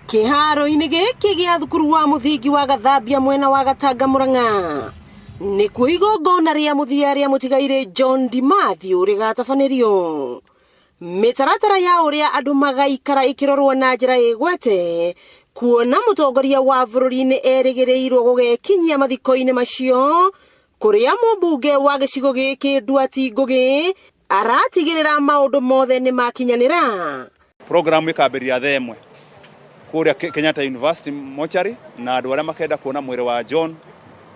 Kiharo-ini giki gia thukuru wa muthingi wa Gathambia mwena wa Gatanga Murang'a ni kuo igongona ria muthia ria mutigaire John DiMathew rigatafanirio. Mitaratara ya uria andu magaikara ikirorwo na njira igwete kuona mutongoria wa bururi-ini erigireirwo gugekinyia mathiko-ini macio kuria mumbunge wa gicigo giki Duati Ngugi aratigirira maundu mothe ni makinyanira. Program ikaberia themwe kuria Kenyatta University mochari na andu aria makenda kuona mwiri wa John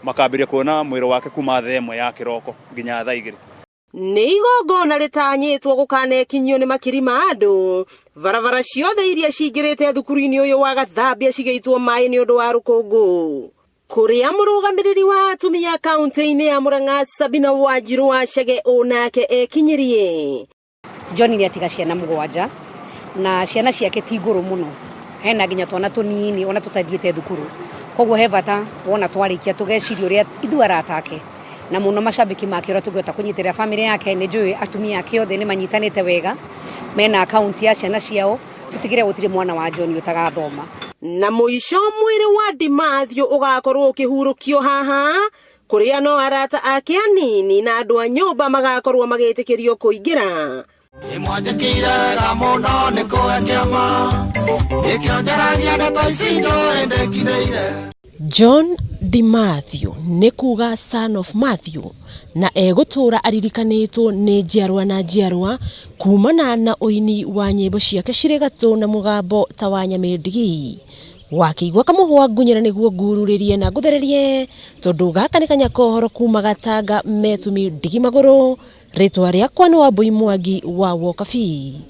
makabiria kuona mwiri wake kuma themwe ya kiroko nginya thaa 2. Ni igongona ritanyitwo gukanekinyio ni makiri ma andu varavara ciothe iria cingirite thukuru-ini uyu wa Gathambia cigeitwo mai ni undu wa rukungu. Kuria murugamiriri wa atumia kaunti-ini ya Murang'a Sabina Wanjiru wa Chege onake ekinyirie. John ni atiga ciana 7 na ciana ciake ti nguru muno, hena nginya twana tunini ona tutathiete thukuru, koguo he bata wona twarikia tugeciria uria ithu aratake na muno macambiki make ora tugota kunyitirira family yake. Ni njui atumia ake othe ni manyitanite wega, mena account ya ciana ciao, tutigire gutire mwana wa John utagathoma. Na muico mwiri wa DiMathew ugakorwo ukihurukio haha kuria no arata ake anini na andu a nyumba magakorwo magitikirio kuingira. Imwajikira muno niko akiama ikionjaragia na toisinjo endekireire. John DiMathew ni kuga son of Matthew na egutura aririkanitwo ni njiarwa na njiarwa kumana na uini wa nyimbo ciake ciri gatũ na mugambo ta wa Nyamindigi. Wakiigua kamuhwa ngunyira niguo ngururirie na nguthererie tondu gaka ni kanyakohoro kuma Gatanga Metumi Ndigi Maguru. Ritwa riakwa ni Wambui Mwangi wa Wokabi.